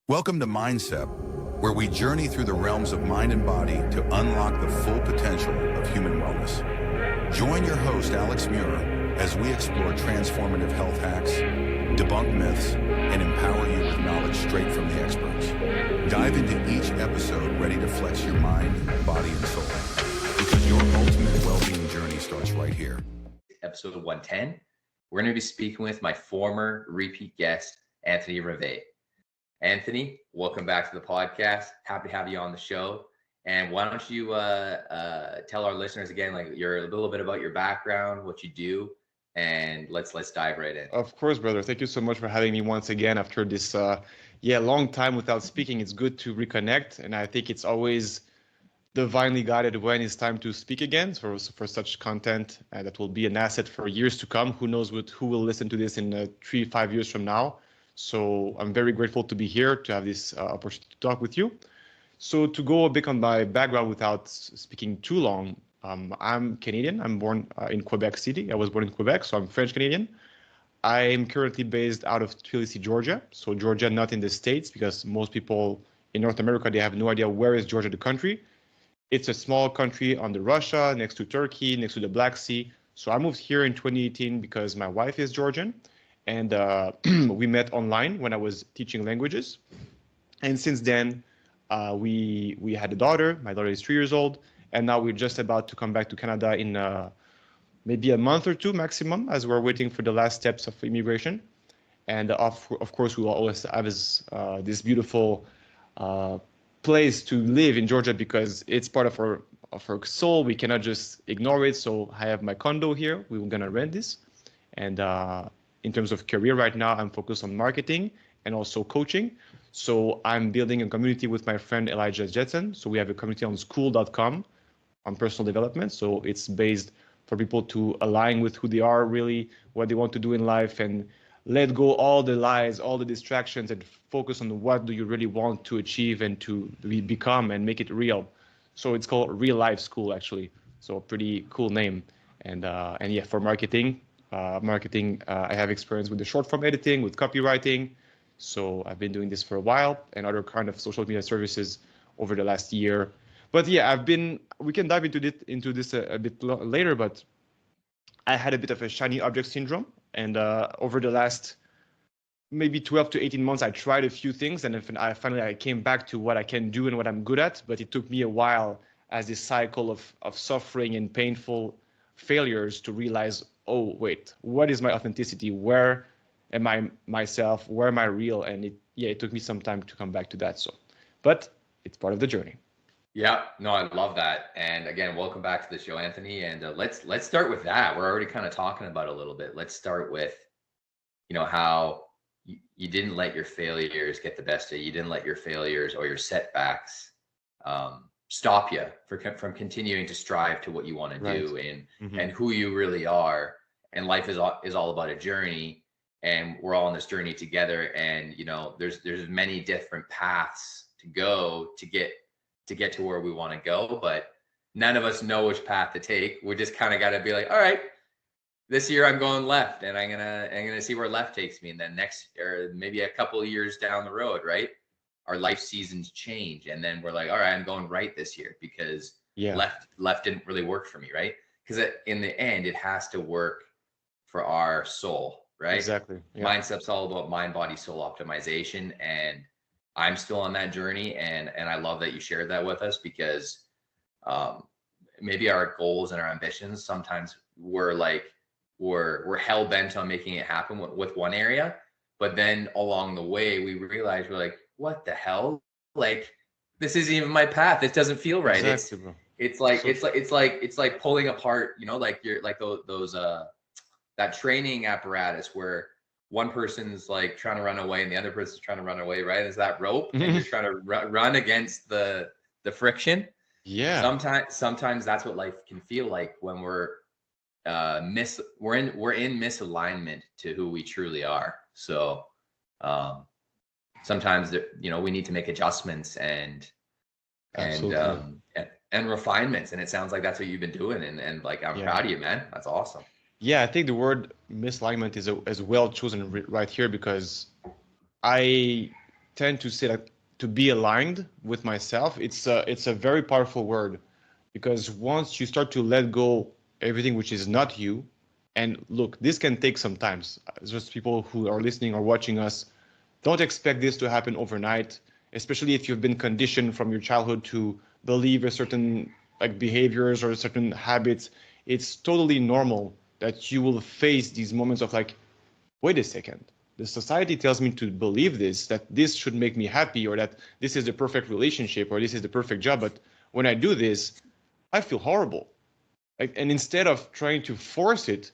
Welcome to MindCep, where we journey through the realms of mind and body to unlock the full potential of human wellness. Join your host, Alex Muir, as we explore transformative health hacks, debunk myths, and empower you with knowledge straight from the experts. Dive into each episode ready to flex your mind, body, and soul, because your ultimate well-being journey starts right here. Episode 110, we're going to be speaking with my former repeat guest, Anthony Rivest. Anthony, welcome back to the podcast. Happy to have you on the show. And why don't you tell our listeners again, like a little bit about your background, what you do, and let's dive right in. Of course, brother. Thank you so much for having me once again after this long time without speaking. It's good to reconnect, and I think it's always divinely guided when it's time to speak again for such content that will be an asset for years to come. Who knows who will listen to this in 3-5 years from now. So I'm very grateful to be here, to have this opportunity to talk with you. So to go a bit on my background without speaking too long, I'm Canadian. I'm born in Quebec City. I was born in Quebec, so I'm French Canadian. I'm currently based out of Tbilisi, Georgia. So Georgia, not in the States, because most people in North America, they have no idea where is Georgia, the country. It's a small country under Russia, next to Turkey, next to the Black Sea. So I moved here in 2018 because my wife is Georgian. And we met online when I was teaching languages. And since then, we had a daughter. My daughter is 3 years old. And now we're just about to come back to Canada in maybe a month or two maximum, as we're waiting for the last steps of immigration. And of course, we will always have this beautiful place to live in Georgia because it's part of our soul. We cannot just ignore it. So I have my condo here. We're going to rent this. And in terms of career right now, I'm focused on marketing and also coaching. So I'm building a community with my friend Elijah Jetson. So we have a community on school.com on personal development. So it's based for people to align with who they are, really, what they want to do in life, and let go all the lies, all the distractions, and focus on what do you really want to achieve and to become and make it real. So it's called Real Life School, actually. So a pretty cool name. And yeah, for marketing, I have experience with the short form editing, with copywriting. So I've been doing this for a while, and other kind of social media services over the last year. But yeah, we can dive into this a bit later, but I had a bit of a shiny object syndrome. And over the last maybe 12 to 18 months, I tried a few things, and I finally came back to what I can do and what I'm good at. But it took me a while as this cycle of suffering and painful failures to realize, oh, wait, what is my authenticity? Where am I myself? Where am I real? And it took me some time to come back to that. So, but it's part of the journey. Yeah, no, I love that. And again, welcome back to the show, Anthony. And let's start with that. We're already kind of talking about it a little bit. Let's start with, how you didn't let your failures get the best of you. You didn't let your failures or your setbacks stop you from continuing to strive to what you want to do and who you really are. And life is all about a journey, and we're all on this journey together. And there's many different paths to go to get to where we want to go, but none of us know which path to take. We just kind of got to be like, all right, this year I'm going left, and I'm gonna see where left takes me. And then next, or maybe a couple of years down the road, right, our life seasons change, and then we're like, all right, I'm going right this year because left didn't really work for me, right? Because in the end, it has to work for our soul, right? Exactly. Yeah. MindCep's all about mind, body, soul optimization, and I'm still on that journey, and I love that you shared that with us because maybe our goals and our ambitions, sometimes we're hell bent on making it happen with one area, but then along the way we realize we're like, what the hell? Like, this isn't even my path. It doesn't feel right. Exactly. It's like pulling apart, like you're like those that training apparatus where one person's like trying to run away and the other person's trying to run away, right? Is that rope? And you're trying to run against the friction. Yeah. Sometimes that's what life can feel like when we're in misalignment to who we truly are. So sometimes we need to make adjustments and refinements, and it sounds like that's what you've been doing, and like I'm proud of you, man. That's awesome. Yeah, I think the word misalignment is well chosen right here, because I tend to say that to be aligned with myself, it's a very powerful word, because once you start to let go everything which is not you, and look, this can take some time. Just people who are listening or watching us, don't expect this to happen overnight, especially if you've been conditioned from your childhood to believe a certain like behaviors or certain habits. It's totally normal that you will face these moments of like, wait a second, the society tells me to believe this, that this should make me happy, or that this is the perfect relationship, or this is the perfect job. But when I do this, I feel horrible. Like, and instead of trying to force it,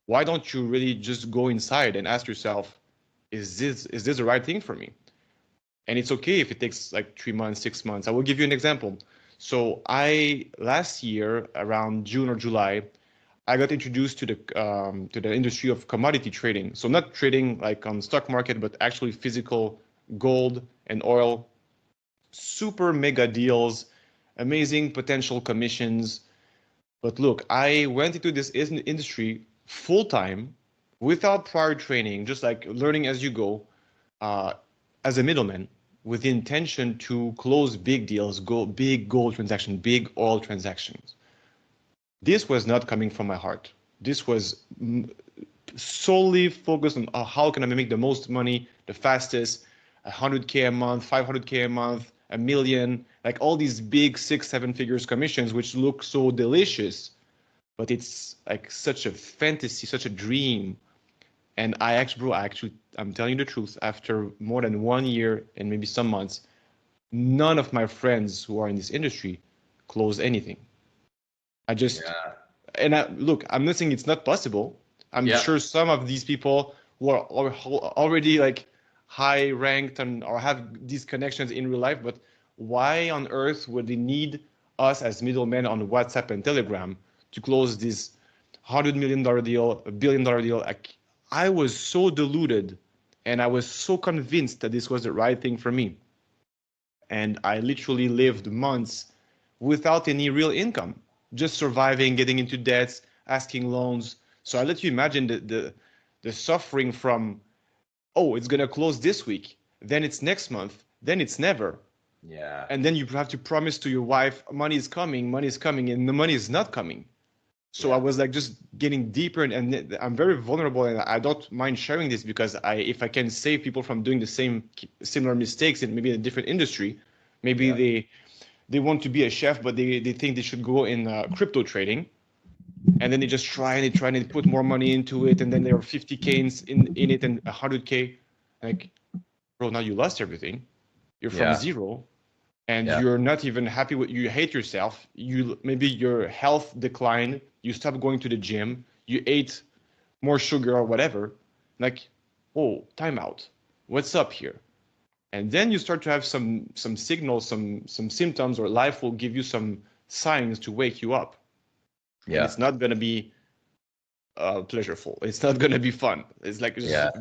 why don't you really just go inside and ask yourself, is this the right thing for me? And it's okay if it takes like 3 months, 6 months. I will give you an example. So last year around June or July, I got introduced to the industry of commodity trading. So not trading like on stock market, but actually physical gold and oil, super mega deals, amazing potential commissions. But look, I went into this industry full time without prior training, just like learning as you go, as a middleman, with the intention to close big deals, big gold transactions, big oil transactions. This was not coming from my heart. This was solely focused on how can I make the most money, the fastest, 100K a month, 500K a month, a million, like all these big 6-7 figures commissions, which look so delicious, but it's like such a fantasy, such a dream. And I'm telling you the truth, after more than 1 year and maybe some months, none of my friends who are in this industry close anything. Look, I'm not saying it's not possible. I'm sure some of these people who are already like high ranked or have these connections in real life, but why on earth would they need us as middlemen on WhatsApp and Telegram to close this $100 million deal, $1 billion deal? I was so deluded, and I was so convinced that this was the right thing for me. And I literally lived months without any real income, just surviving, getting into debts, asking loans. So I let you imagine the suffering from, oh, it's going to close this week, then it's next month, then it's never. Yeah. And then you have to promise to your wife, money is coming, and the money is not coming. So I was like just getting deeper, and I'm very vulnerable, and I don't mind sharing this because if I can save people from doing the similar mistakes in maybe a different industry, maybe they want to be a chef, but they think they should go in crypto trading, and then they just try and put more money into it, and then there are 50K in it and 100K. Like, bro, now you lost everything. You're from zero, and you're not even happy with. You hate yourself. Maybe your health declined. You stopped going to the gym. You ate more sugar or whatever. Like, oh, time out. What's up here? And then you start to have some signals, some symptoms, or life will give you some signs to wake you up. Yeah. And it's not going to be pleasureful. It's not going to be fun. It's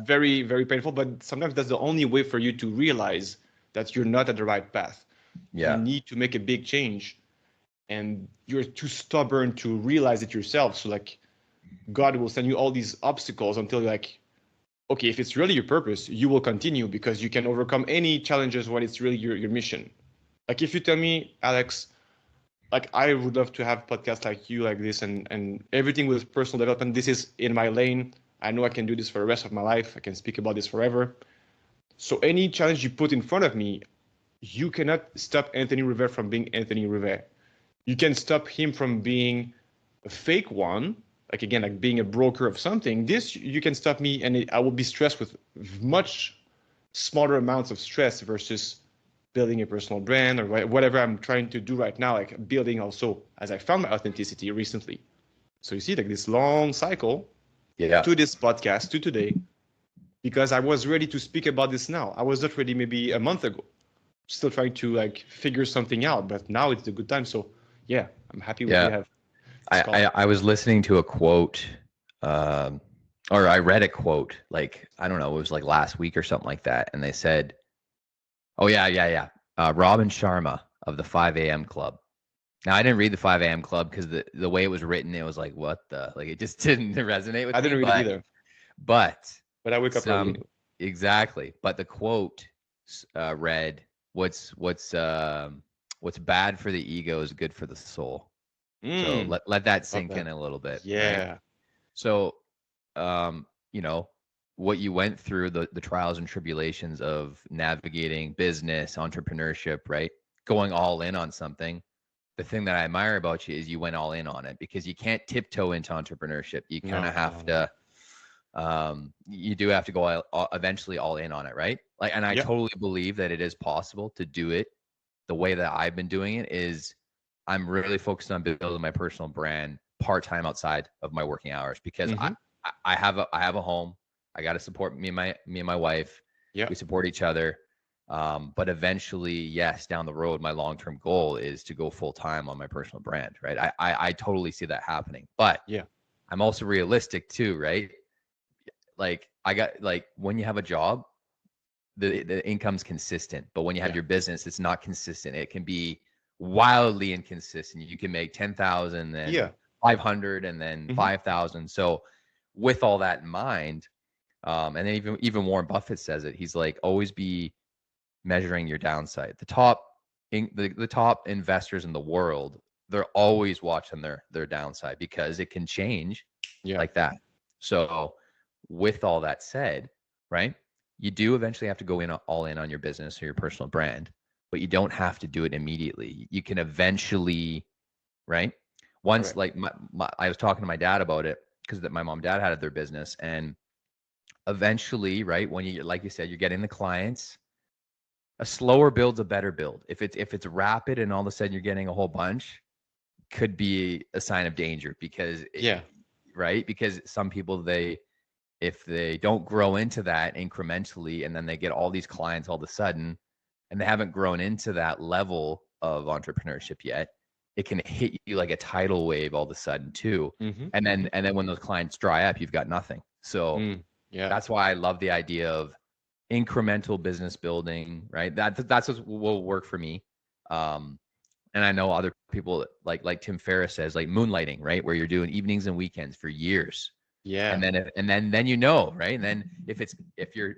very, very painful. But sometimes that's the only way for you to realize that you're not at the right path. Yeah. You need to make a big change. And you're too stubborn to realize it yourself. So like, God will send you all these obstacles until you're like, okay, if it's really your purpose, you will continue because you can overcome any challenges when it's really your mission. Like if you tell me, Alex, like I would love to have podcasts like you, like this, and everything with personal development. This is in my lane. I know I can do this for the rest of my life. I can speak about this forever. So any challenge you put in front of me, you cannot stop Anthony Rivest from being Anthony Rivest. You can stop him from being a fake one, like again, like being a broker of something. This, you can stop me and I will be stressed with much smaller amounts of stress versus building a personal brand or whatever I'm trying to do right now, like building also, as I found my authenticity recently. So you see like this long cycle to this podcast, to today, because I was ready to speak about this now. I was not ready maybe a month ago, still trying to like figure something out, but now it's a good time. So yeah, I'm happy with what you have. I was listening to a quote, or I read a quote, like, I don't know, it was like last week or something like that. And they said, Robin Sharma of the 5 a.m. Club. Now, I didn't read the 5 a.m. Club because the way it was written, it was like, what the, like, it just didn't resonate with me. I didn't read it either. But I wake up early. Exactly. But the quote read, what's bad for the ego is good for the soul. So let that sink in a little bit. Yeah. Right? So, you know, what you went through, the trials and tribulations of navigating business, entrepreneurship, right? Going all in on something. The thing that I admire about you is you went all in on it, because you can't tiptoe into entrepreneurship. You kind of have to, you do have to go eventually all in on it, right? Like, and I totally believe that it is possible to do it the way that I've been doing it. Is I'm really focused on building my personal brand part-time outside of my working hours, because I have a home. I got to support me and my wife. We support each other. But eventually, yes, down the road, my long-term goal is to go full-time on my personal brand, right? I totally see that happening, but I'm also realistic too, right? Like when you have a job, the income's consistent, but when you have your business, it's not consistent. It can be wildly inconsistent. You can make 10,000 and 500 and then 5,000. So with all that in mind, and then even Warren Buffett says it. He's like, always be measuring your downside. The top investors in the world, they're always watching their downside, because it can change like that. So with all that said, right, you do eventually have to go all in on your business or your personal brand, but you don't have to do it immediately. You can eventually, right? Once, like I was talking to my dad about it, because my mom and dad had their business, and eventually, right, when you, like you said, you're getting the clients, a slower build's a better build. If it's rapid and all of a sudden you're getting a whole bunch, could be a sign of danger, because right, because some people, if they don't grow into that incrementally, and then they get all these clients all of a sudden, and they haven't grown into that level of entrepreneurship yet, it can hit you like a tidal wave all of a sudden too. And then when those clients dry up, you've got nothing. So that's why I love the idea of incremental business building, right? That's what will work for me. And I know other people, like Tim Ferriss says, like moonlighting, right? Where you're doing evenings and weekends for years. And then you know, right? And then if you're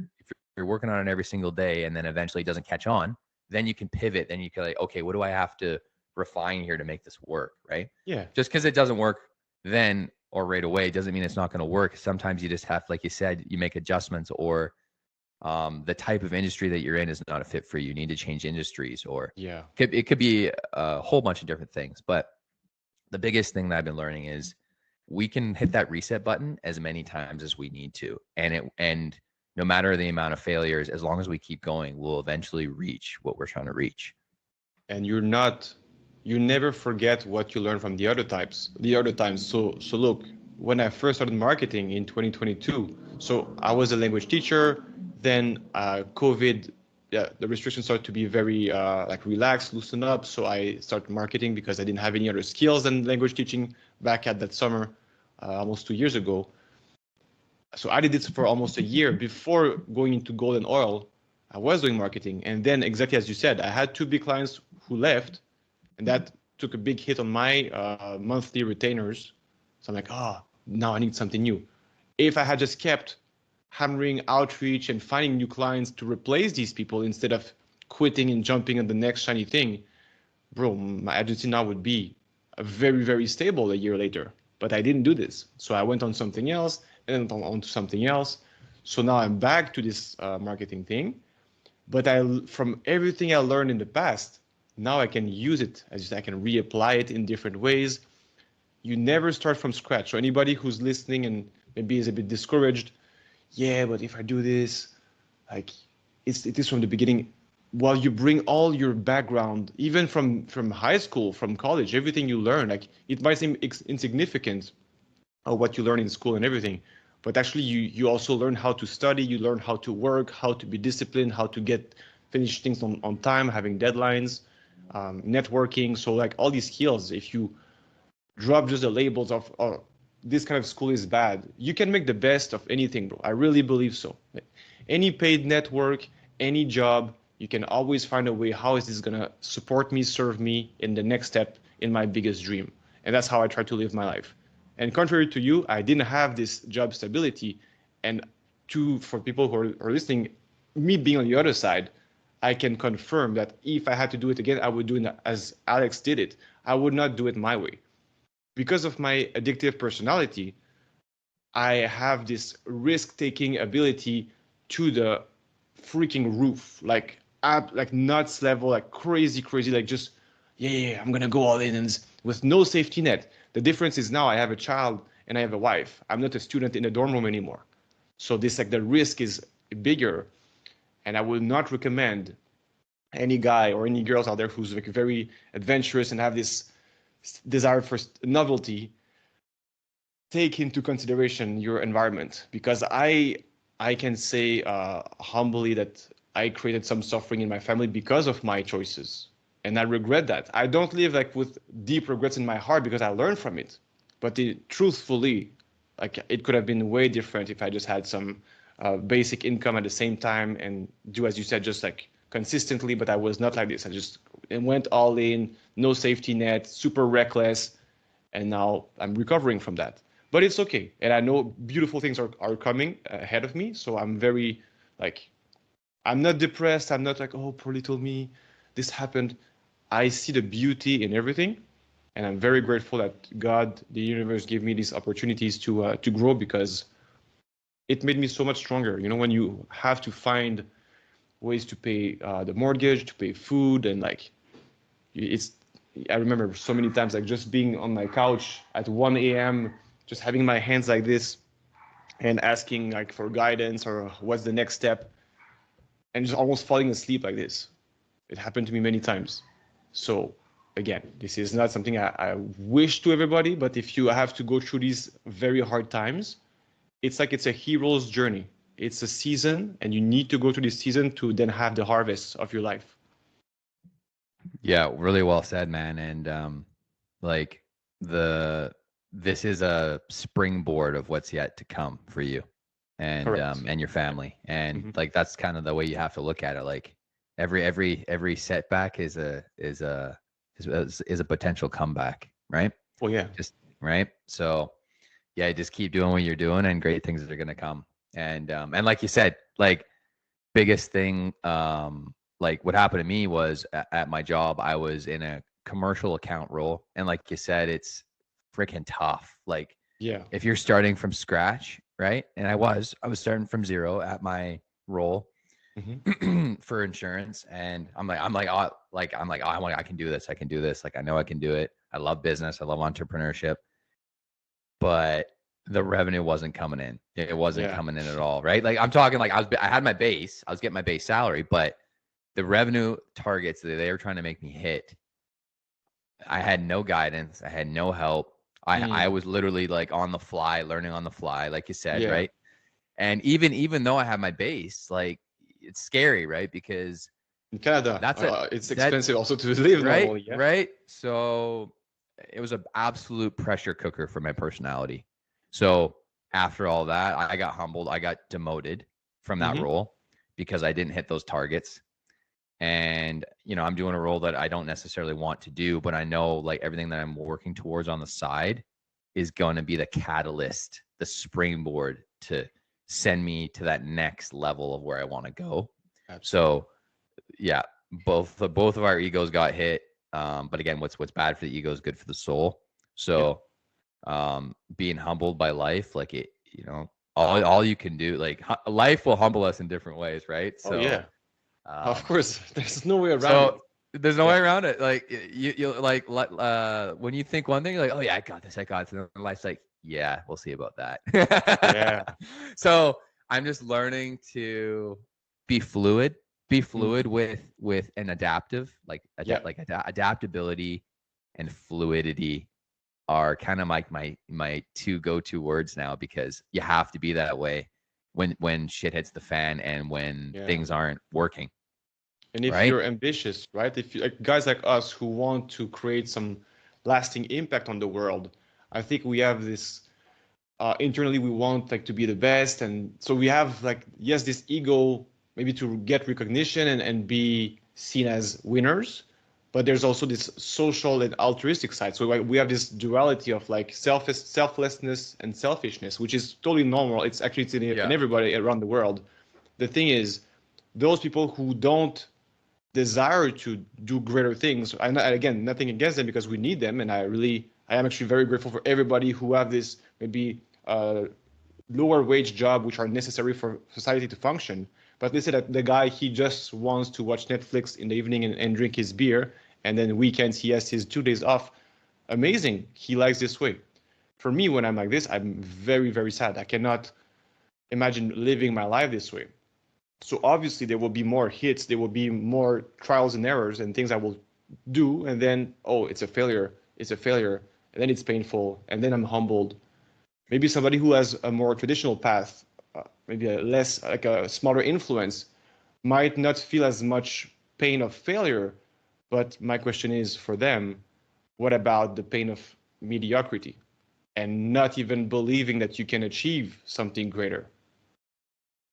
working on it every single day, and then eventually it doesn't catch on, then you can pivot. Then you can, like, okay, what do I have to refine here to make this work, right? Just because it doesn't work then or right away doesn't mean it's not going to work. Sometimes you just have, like you said, you make adjustments, or the type of industry that you're in is not a fit for you. You need to change industries, or it could be a whole bunch of different things. But the biggest thing that I've been learning is we can hit that reset button as many times as we need to, and no matter the amount of failures, as long as we keep going, we'll eventually reach what we're trying to reach. And you never forget what you learned from the other times. So look, when I first started marketing in 2022, so I was a language teacher. Then COVID, the restrictions started to be very relaxed, loosen up. So I started marketing because I didn't have any other skills than language teaching back at that summer, almost 2 years ago. So I did this for almost a year before going into gold and oil. I was doing marketing, and then exactly as you said, I had 2 big clients who left, and that took a big hit on my monthly retainers. So I'm like, now I need something new. If I had just kept hammering outreach and finding new clients to replace these people instead of quitting and jumping on the next shiny thing, bro, my agency now would be very, very stable a year later. But I didn't do this. So I went on something else and then on to something else. So now I'm back to this marketing thing. But from everything I learned in the past, now I can use it. I can reapply it in different ways. You never start from scratch. So anybody who's listening and maybe is a bit discouraged, but if I do this, like it is from the beginning. While you bring all your background, even from high school, from college, everything you learn, like it might seem insignificant, what you learn in school and everything, but actually you also learn how to study, you learn how to work, how to be disciplined, how to finish things on time, having deadlines, networking. So like all these skills, if you drop just the labels of this kind of school is bad, you can make the best of anything, bro. I really believe so. Any paid network, any job, you can always find a way. How is this gonna support me, serve me in the next step in my biggest dream? And that's how I try to live my life. And contrary to you, I didn't have this job stability. And for people who are listening, me being on the other side, I can confirm that if I had to do it again, I would do it as Alex did it. I would not do it my way. Because of my addictive personality, I have this risk-taking ability to the freaking roof, like nuts level, like crazy, like just, yeah, I'm gonna go all in, and with no safety net. The difference is now I have a child and I have a wife. I'm not a student in a dorm room anymore. So this, like, the risk is bigger. And I will not recommend any guy or any girls out there who's like very adventurous and have this desire for novelty, take into consideration your environment, because I can say humbly that I created some suffering in my family because of my choices, and I regret that. I don't live like with deep regrets in my heart because I learned from it, but truthfully, like, it could have been way different if I just had some basic income at the same time and do, as you said, just like consistently. But I was not like this. I just went all in, no safety net, super reckless, and now I'm recovering from that. But it's okay, and I know beautiful things are coming ahead of me. So I'm very, like, I'm not depressed. I'm not like, oh, poor little me, this happened. I see the beauty in everything, and I'm very grateful that God, the universe, gave me these opportunities to grow, because it made me so much stronger. You know, when you have to find ways to pay the mortgage, to pay food, and like, I remember so many times like just being on my couch at 1 a.m., just having my hands like this and asking like for guidance or what's the next step, and just almost falling asleep like this. It happened to me many times. So again, this is not something I wish to everybody, but if you have to go through these very hard times, it's like it's a hero's journey. It's a season, and you need to go through this season to then have the harvest of your life. Yeah, really well said, man. And like this is a springboard of what's yet to come for you and your family. And like that's kind of the way you have to look at it. Like every setback is a potential comeback, right? Well, yeah. Just right. So yeah, just keep doing what you're doing, and great things are gonna come. And like you said, like biggest thing, like what happened to me was at my job, I was in a commercial account role, and like you said, it's freaking tough. Like, yeah, if you're starting from scratch, right? And I was starting from zero at my role for insurance, and I can do this. I can do this. Like, I know I can do it. I love business. I love entrepreneurship. But the revenue wasn't coming in. It wasn't coming in at all, right? Like, I'm talking like I had my base. I was getting my base salary, but the revenue targets that they were trying to make me hit, I had no guidance. I had no help. I was literally like on the fly, learning on the fly, like you said, right? And even though I have my base, like, it's scary, right? Because in Canada, it's expensive also to live, right? normally, Right. So it was an absolute pressure cooker for my personality. So after all that, I got humbled. I got demoted from that role because I didn't hit those targets. And, you know, I'm doing a role that I don't necessarily want to do, but I know like everything that I'm working towards on the side is going to be the catalyst, the springboard to send me to that next level of where I want to go. Absolutely. So yeah, both of our egos got hit. But again, what's bad for the ego is good for the soul. So being humbled by life, like, it, you know, all you can do, like, life will humble us in different ways, right? So of course, there's no way around it. There's no way around it. Like, you like when you think one thing, you're like, oh yeah, I got this. And life's like, yeah, we'll see about that. So I'm just learning to be fluid with an adaptive, like adaptability and fluidity are kind of like my two go-to words now, because you have to be that way when shit hits the fan and when things aren't working. And if you're ambitious, right? If you, like, guys like us who want to create some lasting impact on the world, I think we have this internally, we want like to be the best. And so we have like, yes, this ego maybe to get recognition and be seen as winners, but there's also this social and altruistic side. So like, we have this duality of like selflessness and selfishness, which is totally normal. It's actually in everybody around the world. The thing is, those people who don't desire to do greater things. And again, nothing against them because we need them. And I am actually very grateful for everybody who have this maybe lower wage job, which are necessary for society to function. But they say that the guy, he just wants to watch Netflix in the evening and drink his beer. And then weekends, he has his 2 days off. Amazing. He likes this way. For me, when I'm like this, I'm very, very sad. I cannot imagine living my life this way. So obviously there will be more hits, there will be more trials and errors and things I will do. And then, oh, it's a failure. And then it's painful. And then I'm humbled. Maybe somebody who has a more traditional path, maybe a less, like a smaller influence, might not feel as much pain of failure. But my question is for them, what about the pain of mediocrity and not even believing that you can achieve something greater?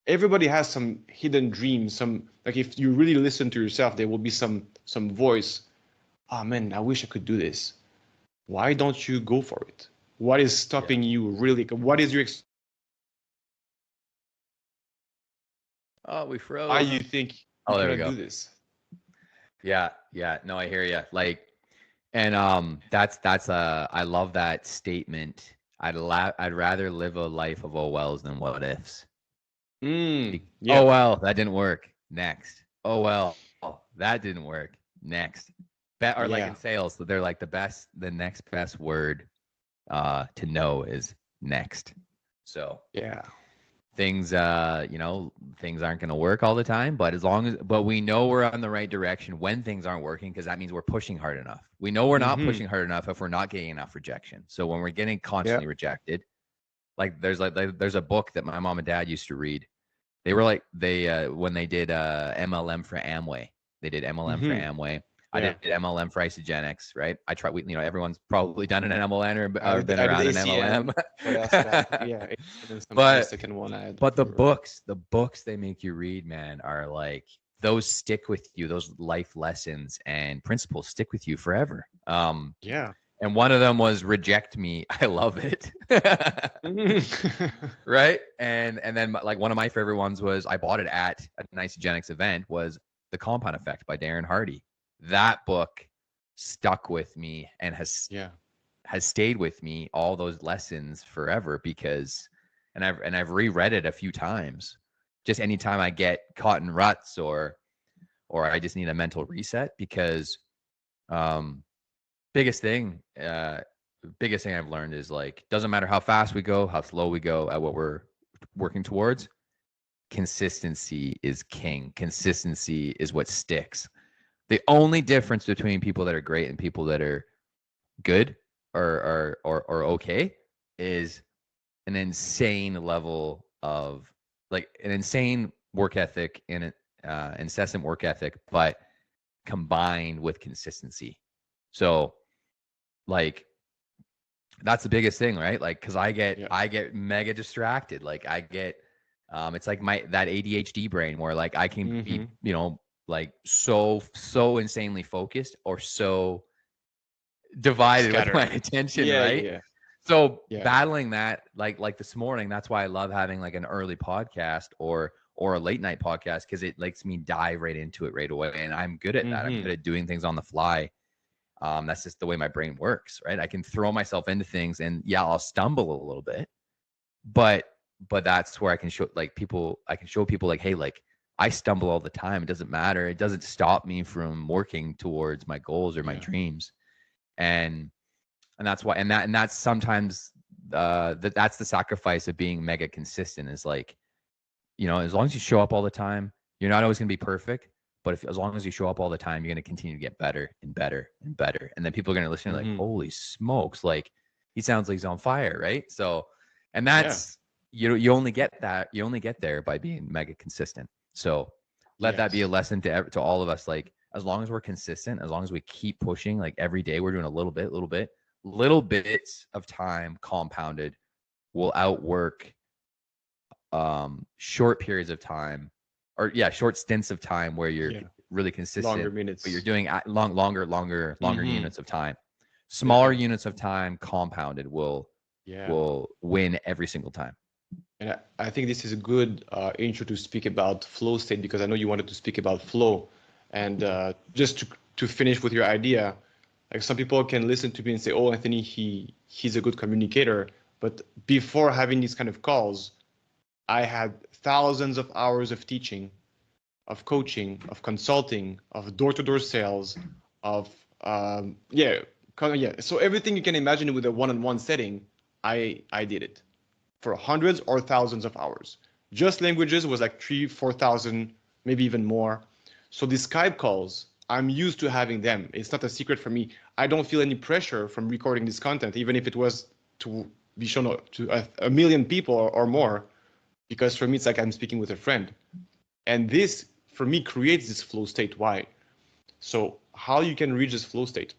Everybody has some hidden dreams, like if you really listen to yourself, there will be some voice. Oh man, I wish I could do this. Why don't you go for it? What is stopping you really? What is your we froze. why you think you there we cannot go. do this? Yeah. No, I hear you. Like, and that's I love that statement. I'd rather live a life of oh wells than what ifs. Yeah. Oh well, that didn't work. Next. Oh well, that didn't work. Next. Like in sales, they're like the next best word to know is next. So yeah, things things aren't going to work all the time, but but we know we're on the right direction when things aren't working, because that means we're pushing hard enough. We know we're not pushing hard enough if we're not getting enough rejection. So when we're getting constantly rejected, like there's a book that my mom and dad used to read. They were like when they did MLM for Amway. They did MLM for Amway. I did MLM for Isogenics, right? I tried, everyone's probably done an MLM or been around an MLM. But the books they make you read, man, are like, those stick with you. Those life lessons and principles stick with you forever. And one of them was reject me. I love it. Right. And then like one of my favorite ones was, I bought it at an Isogenics event, was The Compound Effect by Darren Hardy. That book stuck with me and has stayed with me, all those lessons forever, because, and I've reread it a few times, just anytime I get caught in ruts or I just need a mental reset, because biggest thing I've learned is, like, doesn't matter how fast we go, how slow we go at what we're working towards, consistency is king. Consistency is what sticks. The only difference between people that are great and people that are good or okay is an insane level of, like, an insane work ethic and incessant work ethic, but combined with consistency. So, like, that's the biggest thing, right? Like, because I get mega distracted. Like, I get it's like that ADHD brain where, like, I can be, like so insanely focused or so divided with my attention, right? So battling that, like this morning, that's why I love having like an early podcast or a late night podcast, because it lets me dive right into it right away. And I'm good at that. I'm good at doing things on the fly. That's just the way my brain works, right? I can throw myself into things, and I'll stumble a little bit, but that's where I can show people like, hey, like, I stumble all the time. It doesn't matter. It doesn't stop me from working towards my goals or my dreams. And that's why, and that's sometimes that's the sacrifice of being mega consistent, is like, as long as you show up all the time, you're not always going to be perfect, but as long as you show up all the time, you're going to continue to get better and better and better. And then people are going to listen like, holy smokes, like, he sounds like he's on fire. Right. So, and that's, you only get there by being mega consistent. So let that be a lesson to all of us. Like, as long as we're consistent, as long as we keep pushing, like every day we're doing a little bits of time compounded will outwork short periods of time, or short stints of time where you're really consistent, longer minutes, but you're doing longer units of time. Smaller units of time compounded will win every single time. And I think this is a good intro to speak about flow state, because I know you wanted to speak about flow. And just to finish with your idea, like some people can listen to me and say, "Oh, Anthony, he's a good communicator." But before having these kind of calls, I had thousands of hours of teaching, of coaching, of consulting, of door-to-door sales, of So everything you can imagine with a one-on-one setting, I did it for hundreds or thousands of hours. Just languages was like 3,000-4,000, maybe even more. So these Skype calls, I'm used to having them. It's not a secret for me. I don't feel any pressure from recording this content, even if it was to be shown to a million people or more, because for me, it's like I'm speaking with a friend. And this, for me, creates this flow state. Why? So how you can reach this flow state?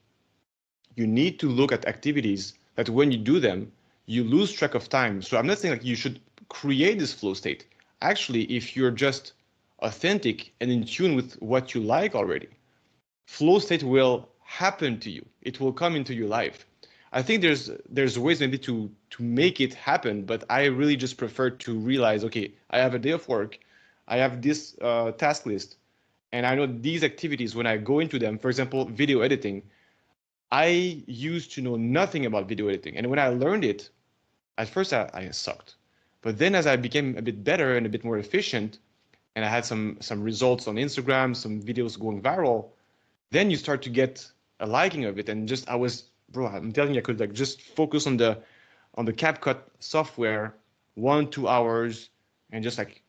You need to look at activities that when you do them, you lose track of time. So I'm not saying like you should create this flow state. Actually, if you're just authentic and in tune with what you like already, flow state will happen to you. It will come into your life. I think there's ways maybe to make it happen, but I really just prefer to realize, okay, I have a day of work, I have this task list, and I know these activities, when I go into them, for example, video editing, I used to know nothing about video editing. And when I learned it, at first I sucked. But then as I became a bit better and a bit more efficient, and I had some results on Instagram, some videos going viral, then you start to get a liking of it. And just I'm telling you, I could like just focus on the CapCut software 1-2 hours and just like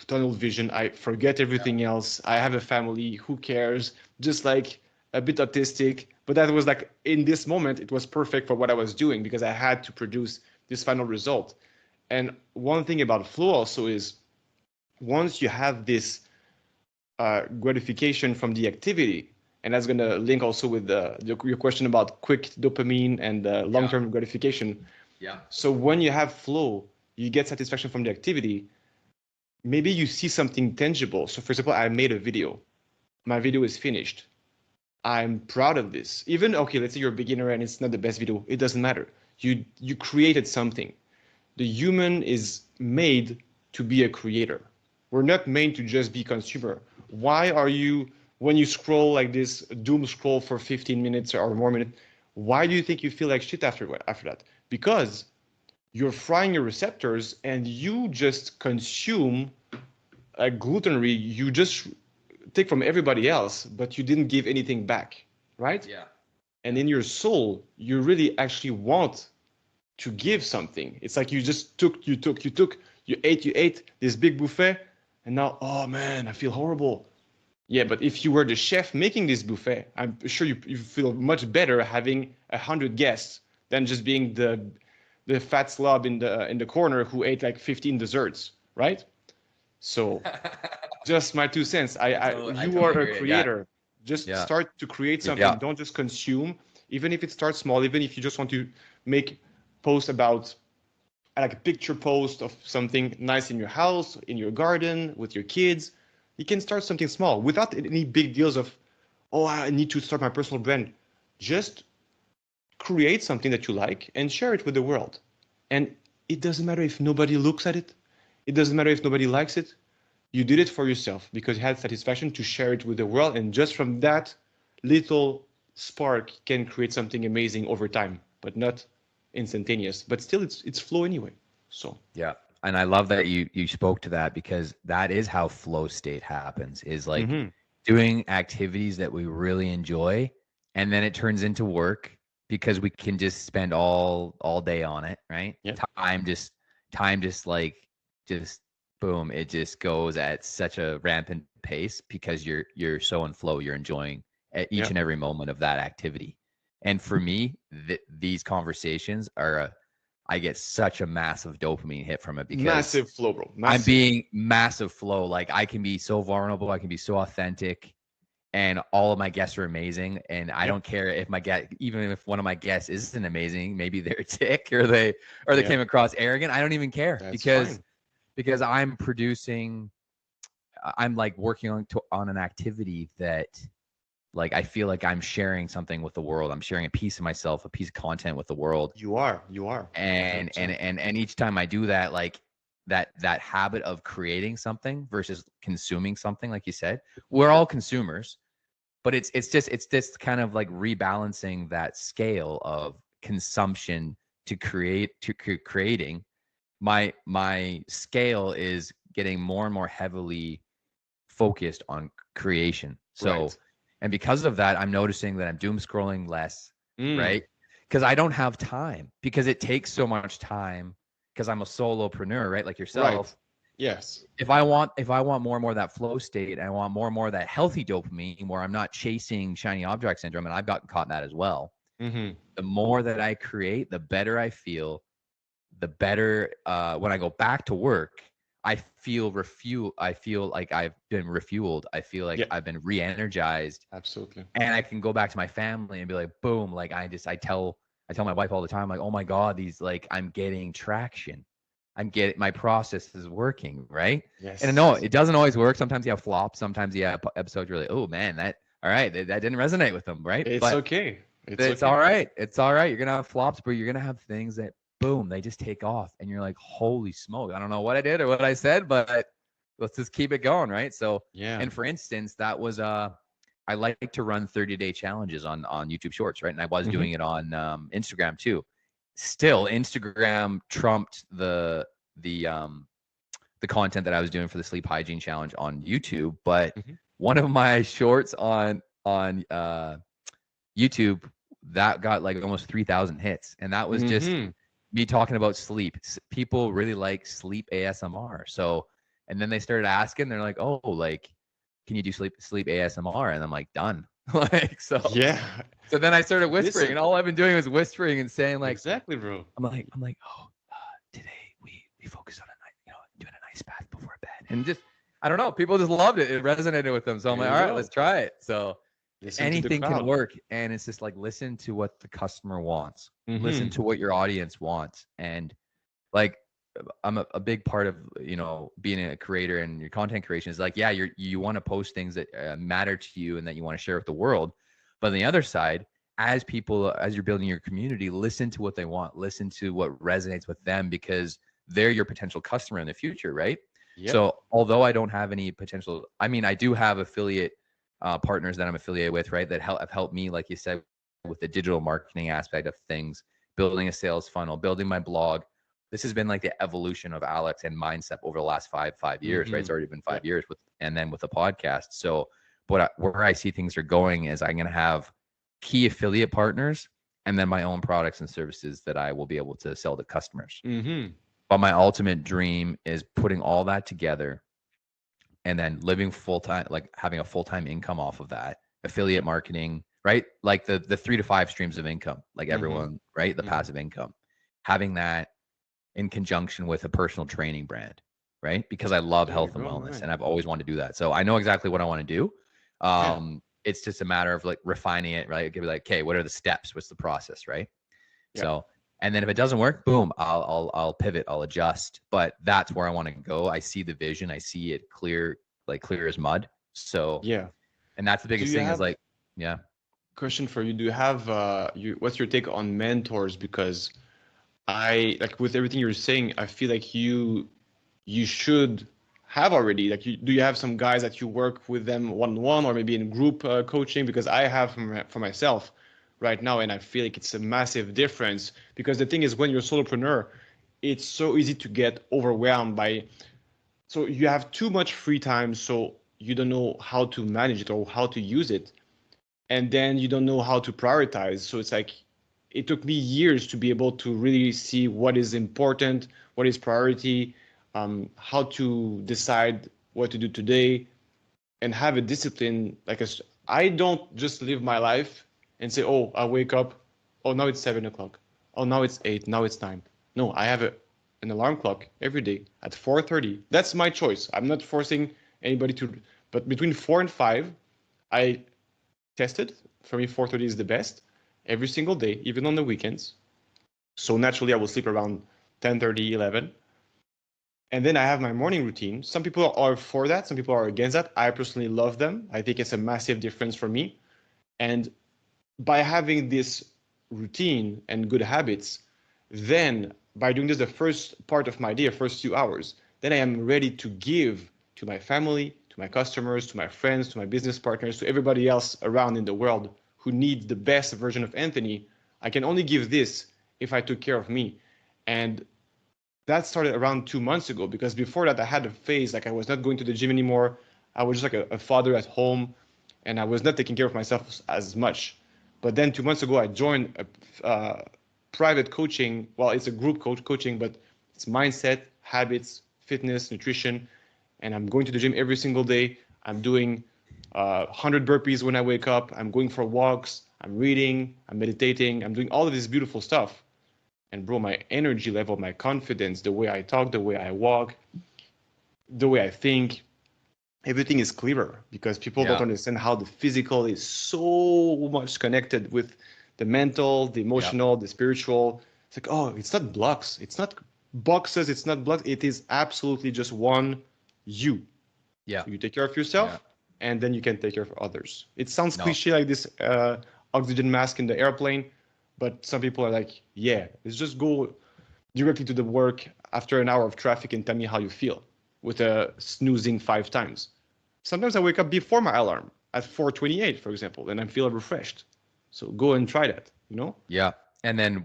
tunnel vision. I forget everything else. I have a family. Who cares? Just like a bit autistic. But that was like, in this moment, it was perfect for what I was doing because I had to produce this final result. And one thing about flow also is once you have this gratification from the activity, and that's going to link also with your question about quick dopamine and long-term gratification. Yeah. So when you have flow, you get satisfaction from the activity. Maybe you see something tangible. So for example, I made a video. My video is finished. I'm proud of this. Even, okay, let's say you're a beginner and it's not the best video. It doesn't matter. You created something. The human is made to be a creator. We're not made to just be consumer. Why are you, when you scroll like this, doom scroll for 15 minutes or more minutes, why do you think you feel like shit after that? Because you're frying your receptors and you just consume like glutenry. You just take from everybody else, but you didn't give anything back, right? Yeah. And in your soul, you really actually want to give something. It's like you just you ate this big buffet, and now, oh man, I feel horrible. Yeah, but if you were the chef making this buffet, I'm sure you feel much better having 100 guests than just being the fat slob in the corner who ate like 15 desserts, right? So just my 2 cents. You are a creator. Just start to create something. Yeah. Don't just consume, even if it starts small, even if you just want to make post about like a picture post of something nice in your house, in your garden, with your kids. You can start something small without any big deals of, oh, I need to start my personal brand. Just create something that you like and share it with the world. And it doesn't matter if nobody looks at it. It doesn't matter if nobody likes it. You did it for yourself because you had satisfaction to share it with the world. And just from that little spark can create something amazing over time, but not instantaneous. But still, it's flow anyway. So yeah. And I love that you spoke to that because that is how flow state happens, is like doing activities that we really enjoy. And then it turns into work because we can just spend all day on it. Right. Yeah. Time just boom. It just goes at such a rampant pace because you're so in flow. You're enjoying each and every moment of that activity. And for me, these conversations are I get such a massive dopamine hit from it because massive flow, bro. I'm being massive flow. Like I can be so vulnerable. I can be so authentic, and all of my guests are amazing. And I don't care if even if one of my guests isn't amazing, maybe they're a tick or they came across arrogant. I don't even care. That's because I'm like working on an activity that like I feel like I'm sharing something with the world. I'm sharing a piece of myself, a piece of content with the world. You are. And each time I do that, like that habit of creating something versus consuming something, like you said. We're all consumers, but it's just kind of like rebalancing that scale of consumption to creating. My scale is getting more and more heavily focused on creation. So, Right. and because of that, I'm noticing that I'm doom scrolling less, Mm. right? Because I don't have time, because it takes so much time, because I'm a solopreneur, right? Like yourself. Right. Yes. If I want more and more of that flow state, and I want more and more of that healthy dopamine where I'm not chasing shiny object syndrome, and I've gotten caught in that as well. Mm-hmm. The more that I create, the better I feel. The better when I go back to work, I feel I feel like I've been refueled. I feel like I've been re-energized, Absolutely. and I can go back to my family and be like, boom, like I tell my wife all the time, like, oh my God, these, like, I'm getting traction. My process is working, right? Yes. And no, it doesn't always work. Sometimes you have flops. Sometimes you have episodes where you're like, oh man, that didn't resonate with them, right? It's but okay. it's okay. all right. It's all right. You're gonna have flops, but you're gonna have things that, boom, they just take off, and you're like, holy smoke, I don't know what I did or what I said, but let's just keep it going, right? So, and for instance, that was I like to run 30-day challenges on YouTube Shorts, right? And I was doing it on Instagram too. Still, Instagram trumped the content that I was doing for the sleep hygiene challenge on YouTube. But one of my shorts on YouTube that got like almost 3,000 hits, and that was just me talking about sleep. People really like sleep ASMR. So, and then they started asking, they're like, oh, like, can you do sleep ASMR? And I'm like, done. Like, so yeah. So then I started whispering, and all I've been doing is whispering and saying, like, exactly, bro. I'm like, oh, today we focus on doing a nice bath before bed, and just, I don't know, people just loved it. It resonated with them. So I'm like, all right, let's try it. So anything can work, and it's just like, listen to what the customer wants, listen to what your audience wants, and like, I'm a big part of being a creator and your content creation is like, yeah, you want to post things that matter to you and that you want to share with the world, but on the other side, as you're building your community, listen to what they want, listen to what resonates with them, because they're your potential customer in the future, right? Yep. So although I don't have any potential, I mean, I do have affiliate partners that I'm affiliated with, right, that have helped me, like you said, with the digital marketing aspect of things, building a sales funnel, building my blog. This has been like the evolution of Alex and MindCep over the last five years, right? It's already been 5 years and then with the podcast. So, but where I see things are going is I'm going to have key affiliate partners and then my own products and services that I will be able to sell to customers. But my ultimate dream is putting all that together and then living full-time, like having a full-time income off of that, affiliate marketing, right? Like the 3 to 5 streams of income, like everyone, right? The passive income, having that in conjunction with a personal training brand, right? Because I love health and wellness, and I've always wanted to do that. So I know exactly what I want to do. It's just a matter of like refining it, right? Give it like, okay, what are the steps? What's the process, right? So, and then if it doesn't work, boom, I'll pivot, I'll adjust. But that's where I want to go. I see the vision, I see it clear as mud. So and that's the biggest thing is like, Question for you: do you have what's your take on mentors? Because I, like, with everything you're saying, I feel like you should have already, like, do you have some guys that you work with them one-on-one or maybe in group coaching? Because I have for myself right now, and I feel like it's a massive difference, because the thing is, when you're a solopreneur, it's so easy to get overwhelmed so you have too much free time, so you don't know how to manage it or how to use it, and then you don't know how to prioritize. So it's like, it took me years to be able to really see what is important, what is priority, how to decide what to do today, and have a discipline. I don't just live my life and say, oh, I wake up, oh, now it's 7 o'clock, oh, now it's 8, now it's 9. No, I have an alarm clock every day at 4:30. That's my choice. I'm not forcing anybody to, but between 4 and 5, I tested. For me, 4:30 is the best. Every single day, even on the weekends. So naturally, I will sleep around 10:30, 11. And then I have my morning routine. Some people are for that. Some people are against that. I personally love them. I think it's a massive difference for me. And by having this routine and good habits, then by doing this the first part of my day, the first few hours, then I am ready to give to my family, to my customers, to my friends, to my business partners, to everybody else around in the world who needs the best version of Anthony. I can only give this if I took care of me. And that started around 2 months ago, because before that I had a phase like I was not going to the gym anymore. I was just like a father at home, and I was not taking care of myself as much. But then 2 months ago, I joined a private coaching. Well, it's a group coaching, but it's mindset, habits, fitness, nutrition. And I'm going to the gym every single day. I'm doing 100 burpees when I wake up. I'm going for walks. I'm reading. I'm meditating. I'm doing all of this beautiful stuff. And bro, my energy level, my confidence, the way I talk, the way I walk, the way I think, everything is clearer, because people don't understand how the physical is so much connected with the mental, the emotional, the spiritual. It's like, oh, it's not blocks. It's not boxes. It's not blocks. It is absolutely just one you. Yeah. So you take care of yourself, and then you can take care of others. It sounds cliche, like this oxygen mask in the airplane, but some people are like, yeah, let's just go directly to the work after an hour of traffic and tell me how you feel, with snoozing 5 times. Sometimes I wake up before my alarm at 4:28, for example, and I feel refreshed. So go and try that, you know? Yeah. And then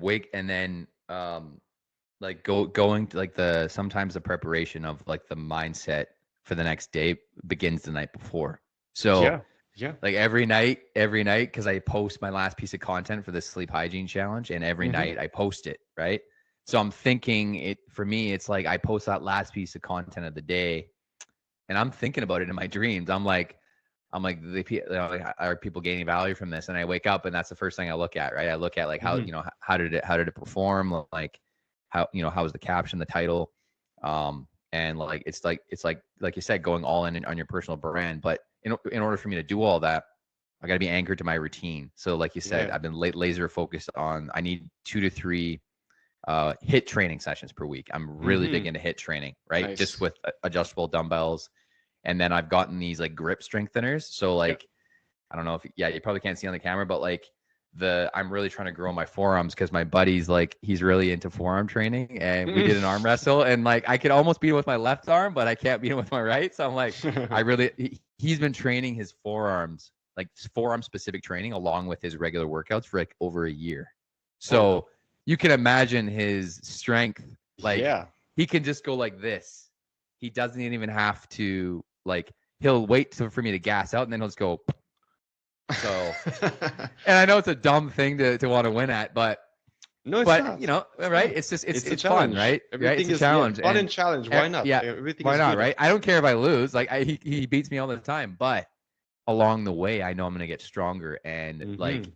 like going to like sometimes the preparation of like the mindset for the next day begins the night before. So like every night, because I post my last piece of content for the sleep hygiene challenge, and every night I post it, right? So I'm thinking for me, it's like I post that last piece of content of the day, and I'm thinking about it in my dreams. I'm like, are people gaining value from this? And I wake up, and that's the first thing I look at, right? I look at like how, how did it perform? Like how was the caption, the title? And like, it's like you said, going all in on your personal brand. But in order for me to do all that, I got to be anchored to my routine. So like you said, I've been laser focused on, I need 2 to 3 HIIT training sessions per week. I'm really big into HIIT training, right? Nice. Just with adjustable dumbbells. And then I've gotten these like grip strengtheners. So like, I don't know if, you probably can't see on the camera, but like I'm really trying to grow my forearms, because my buddy's like, he's really into forearm training, and we did an arm wrestle, and like, I could almost beat him with my left arm, but I can't beat him with my right. So I'm like, he's been training his forearms, like forearm specific training, along with his regular workouts for like over a year. So you can imagine his strength. Like he can just go like this. He doesn't even have to, like, he'll wait for me to gas out, and then he'll just go. So, and I know it's a dumb thing to want to win at, but not. You know, right? It's just, it's fun, right? Everything is a challenge. Fun and challenge. Why not? Yeah. Everything why is not, good. right? I don't care if I lose. Like he beats me all the time, but along the way, I know I'm going to get stronger. And like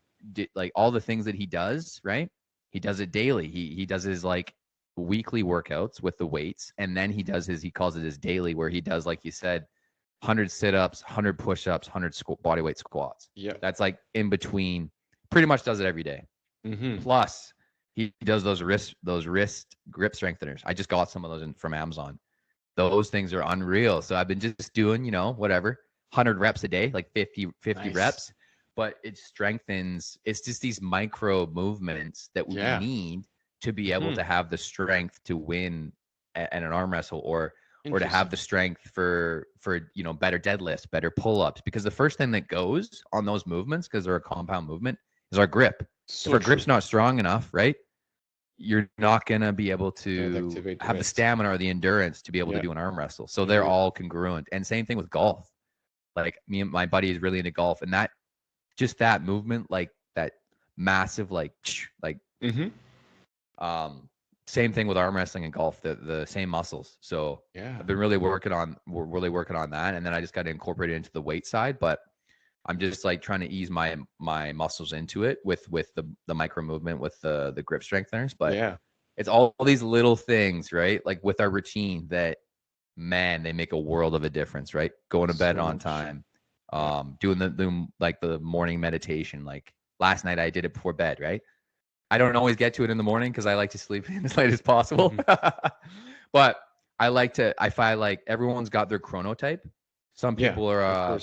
all the things that he does, right? He does it daily. He does his like weekly workouts with the weights, and then he calls it his daily, where he does, like you said, 100 sit-ups, 100 push-ups, 100 body weight squats. Yeah, that's like in between. Pretty much does it every day. Plus, he does those wrist grip strengtheners. I just got some of those from Amazon. Those things are unreal. So I've been just doing, whatever, 100 reps a day, like 50 nice. Reps. But it strengthens. It's just these micro movements that we need to be able to have the strength to win at an arm wrestle, or to have the strength for better deadlifts, better pull-ups. Because the first thing that goes on those movements, because they're a compound movement, is our grip. So if our grip's not strong enough, right, you're not going to be able to have the stamina or the endurance to be able to do an arm wrestle. So they're all congruent. And same thing with golf. Like me and my buddy is really into golf, and that movement, like that massive, same thing with arm wrestling and golf, the same muscles. So I've been really working on that. And then I just got to incorporate it into the weight side, but I'm just like trying to ease my muscles into it with the micro movement, with the grip strengtheners. But it's all these little things, right? Like with our routine that, man, they make a world of a difference, right? Going to bed on time, doing the morning meditation. Like last night I did it before bed, right? I don't always get to it in the morning because I like to sleep in as late as possible. But I find like everyone's got their chronotype. Some people are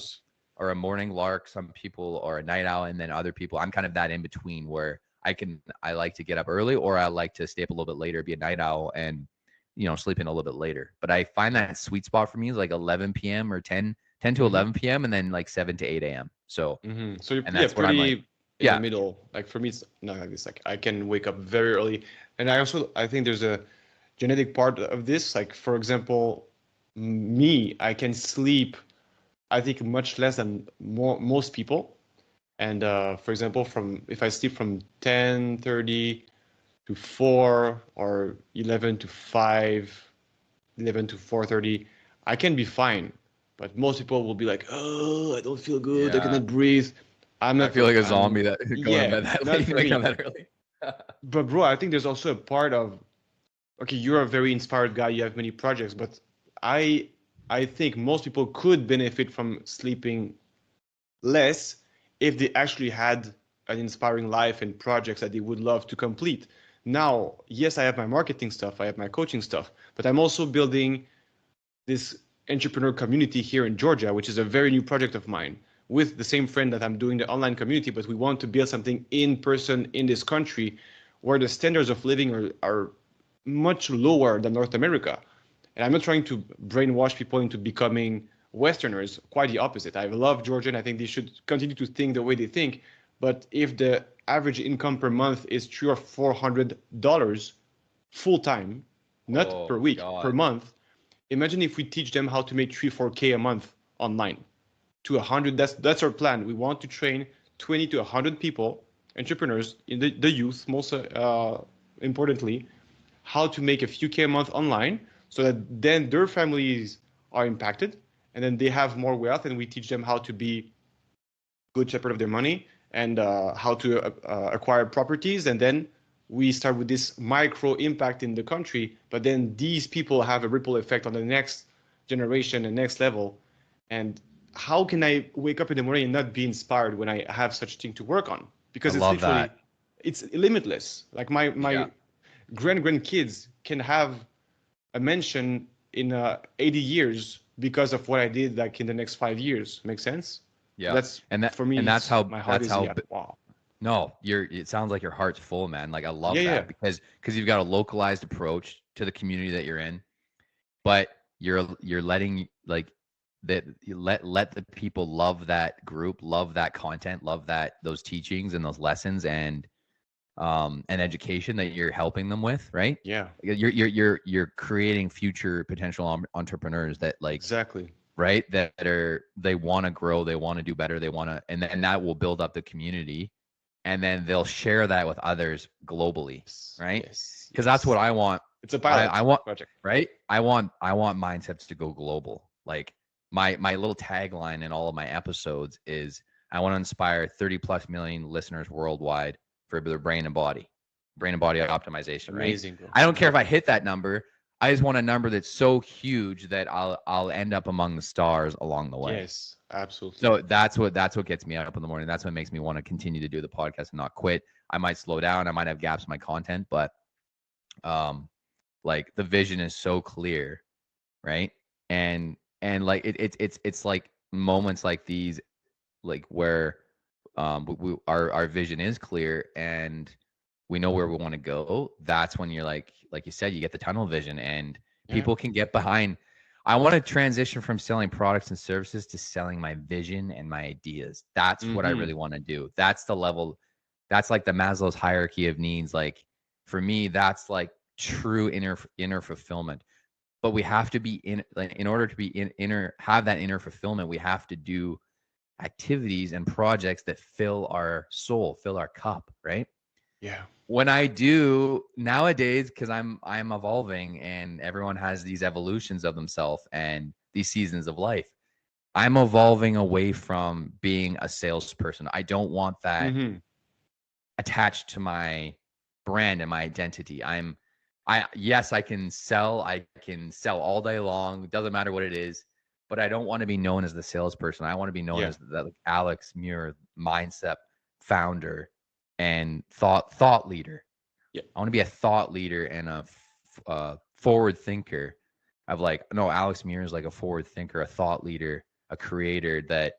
a morning lark. Some people are a night owl. And then other people, I'm kind of that in between, where I like to get up early, or I like to stay up a little bit later, be a night owl, and sleep in a little bit later. But I find that sweet spot for me is like 11 p.m. or 10 to 11 p.m. and then like 7 to 8 a.m. So So you're and that's what I'm pretty like. in Yeah. the middle. Like for me, it's not like this. Like I can wake up very early, and I think there's a genetic part of this. Like for example, me, I can sleep, I think much less than most people. And for example, if I sleep from 10:30 to 4 or 11 to 5, 11 to 4:30, I can be fine. But most people will be like, oh, I don't feel good. I Yeah. cannot breathe. I'm I not. feel like a zombie that going to Yeah, bed that not late, for wake me. up that early. But bro, I think there's also a part of, okay, you're a very inspired guy. You have many projects, but I think most people could benefit from sleeping less if they actually had an inspiring life and projects that they would love to complete. Now, yes, I have my marketing stuff, I have my coaching stuff, but I'm also building this entrepreneur community here in Georgia, which is a very new project of mine, with the same friend that I'm doing the online community, but we want to build something in person in this country where the standards of living are much lower than North America. And I'm not trying to brainwash people into becoming Westerners, quite the opposite. I love Georgia and I think they should continue to think the way they think. But if the average income per month is $300 or $400 full time, not per week, per month, imagine if we teach them how to make 3-4K a month online to 100. That's our plan. We want to train 20 to 100 people, entrepreneurs in the youth, most importantly, how to make a few K a month online so that then their families are impacted and then they have more wealth, and we teach them how to be good shepherd of their money and how to acquire properties. And then we start with this micro impact in the country, but then these people have a ripple effect on the next generation and next level. And how can I wake up in the morning and not be inspired when I have such thing to work on? Because I it's love literally, that. it's limitless. Like my Yeah. grandkids can have a mention in 80 years because of what I did like in the next 5 years. Make sense? Yeah. That's for me. And that's how my heart that's is. how Yeah, wow. No, it sounds like your heart's full, man. Like I love Yeah, that because you've got a localized approach to the community that you're in, but you're letting like that you let the people love that group, love that content, love those teachings and those lessons and education that you're helping them with, right? Yeah. You're creating future potential entrepreneurs that like Exactly. right they want to grow, they want to do better, they want to and that will build up the community. And then they'll share that with others globally, right? Yes. Because that's what I want. It's a pilot I want project. right. I want MindCeps to go global. Like my little tagline in all of my episodes is I want to inspire 30+ million listeners worldwide for their brain and body optimization. Amazing, right? Bro. I don't care if I hit that number. I just want a number that's so huge that I'll end up among the stars along the way. Yes, absolutely. So that's what gets me up in the morning. That's what makes me want to continue to do the podcast and not quit. I might slow down. I might have gaps in my content, but like the vision is so clear, right? And like it's like moments like these, like where our vision is clear and we know where we want to go. That's when you're like you said, you get the tunnel vision and people can get behind. I want to transition from selling products and services to selling my vision and my ideas. That's what I really want to do. That's the level. That's like the Maslow's hierarchy of needs. Like for me, that's like true inner fulfillment. But we have to be in order to be have that inner fulfillment, we have to do activities and projects that fill our soul, fill our cup, right? Yeah. When I do nowadays, because I'm evolving and everyone has these evolutions of themselves and these seasons of life, I'm evolving away from being a salesperson. I don't want that attached to my brand and my identity. Yes, I can sell all day long. Doesn't matter what it is, but I don't want to be known as the salesperson. I want to be known as the like Alex Muir, MindCep founder and thought leader. Yeah. I want to be a thought leader and a forward thinker. Alex Muir is like a forward thinker, a thought leader, a creator that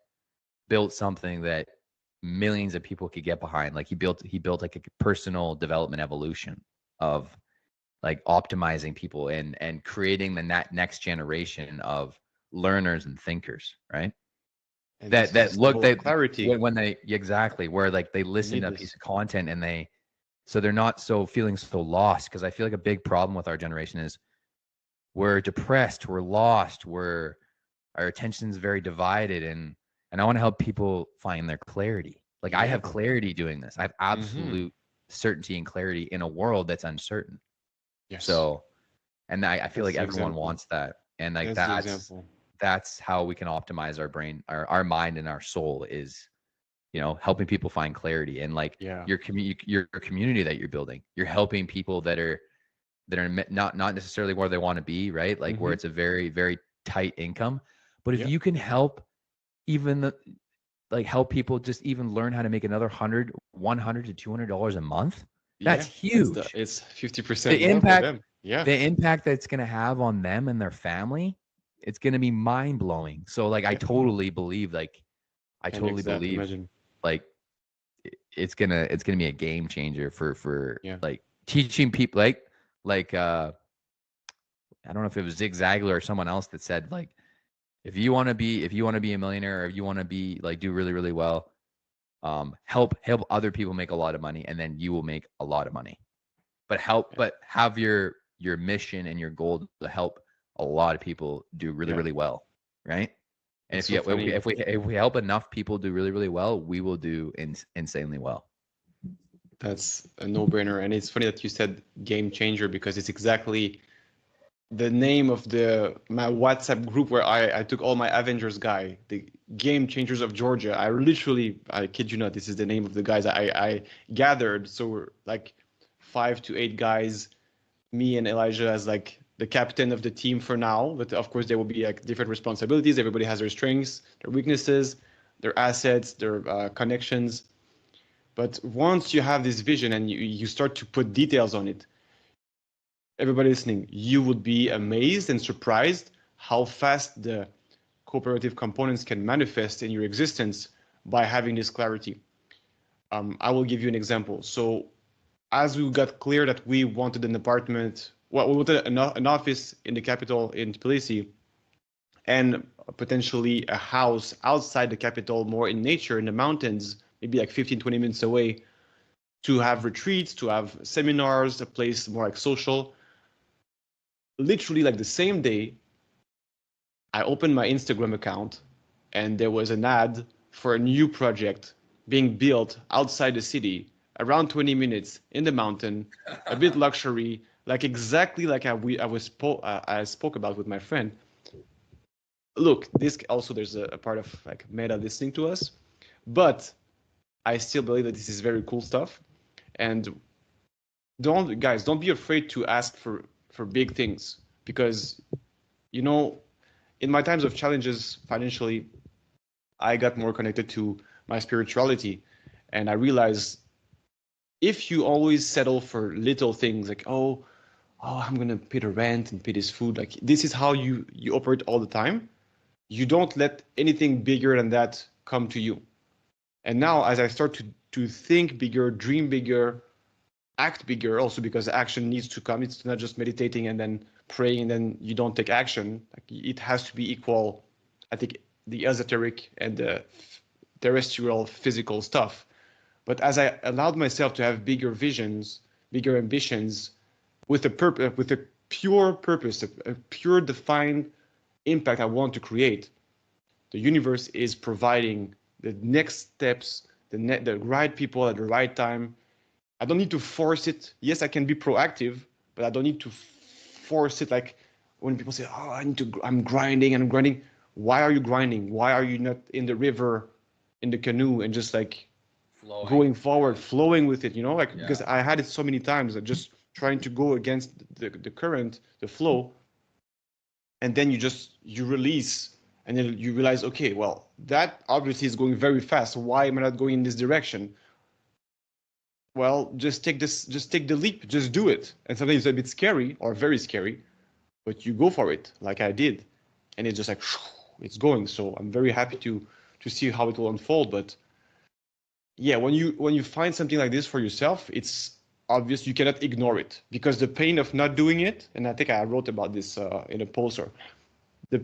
built something that millions of people could get behind. Like he built like a personal development evolution of like optimizing people and creating the next generation of learners and thinkers, right? And That this look, level they of clarity. when they exactly where like they listen to a this. piece of content and so they're not so feeling so lost. Because I feel like a big problem with our generation is we're depressed, we're lost, our attention is very divided, and I want to help people find their clarity. Like I have clarity doing this. I have absolute certainty and clarity in a world that's uncertain. Yes. So, and I feel That's like the everyone example. wants that, and like That's the example. that's how we can optimize our brain, our mind, and our soul is, helping people find clarity. And like your community that you're building, you're helping people that are not necessarily where they want to be, right? Like where it's a very, very tight income. But if you can help even help people just even learn how to make another $100 to $200 a month, that's huge. It's 50% The more impact, for them. Yeah. the impact that's going to have on them and their family, it's going to be mind blowing. So like, I totally believe, Imagine. like it's gonna be a game changer for like teaching people I don't know if it was Zig Ziglar or someone else that said, like, if you want to be a millionaire, or if you want to be like do really, really well, help other people make a lot of money, and then you will make a lot of money. But have your mission and your goal to help a lot of people do really, really well, right? And if we help enough people do really, really well, we will do insanely well. That's a no-brainer. And it's funny that you said game changer, because it's exactly the name of my WhatsApp group where I took all my Avengers guy, the Game Changers of Georgia. I kid you not, this is the name of the guys I gathered. So we're like 5 to 8 guys, me and Elijah as like the captain of the team for now. But of course there will be like different responsibilities. Everybody has their strengths, their weaknesses, their assets, their connections. But once you have this vision and you start to put details on it, everybody listening, you would be amazed and surprised how fast the cooperative components can manifest in your existence by having this clarity. I will give you an example. So as we got clear that we wanted an apartment, we wanted an office in the capital in Tbilisi, and potentially a house outside the capital, more in nature, in the mountains, maybe like 15, 20 minutes away, to have retreats, to have seminars, a place more like social. Literally like the same day, I opened my Instagram account and there was an ad for a new project being built outside the city, around 20 minutes in the mountain, a bit luxury, like exactly like I spoke about with my friend. Look, this also, there's a part of like Meta listening to us, but I still believe that this is very cool stuff. And don't be afraid to ask for big things, because in my times of challenges financially, I got more connected to my spirituality, and I realized if you always settle for little things like I'm gonna pay the rent and pay this food, like this is how you operate all the time, you don't let anything bigger than that come to you. And now as I start to think bigger, dream bigger, act bigger, also because action needs to come. It's not just meditating and then praying and then you don't take action. Like, it has to be equal. I think the esoteric and the terrestrial physical stuff. But as I allowed myself to have bigger visions, bigger ambitions, with a purpose, with a pure purpose, a pure defined impact I want to create, the universe is providing the next steps, the right people at the right time. I don't need to force it. Yes, I can be proactive, but I don't need to force it. Like when people say, I'm grinding. Why are you grinding? Why are you not in the river, in the canoe, and just like going forward, flowing with it, because I had it so many times, just trying to go against the current, the flow. And then you release, and then you realize, okay, well, that obviously is going very fast. Why am I not going in this direction? Well, just take the leap, just do it. And sometimes it's a bit scary or very scary, but you go for it like I did. And it's just like, it's going. So I'm very happy to see how it will unfold. But yeah, when you find something like this for yourself, it's obvious you cannot ignore it, because the pain of not doing it, and I think I wrote about this in a poster,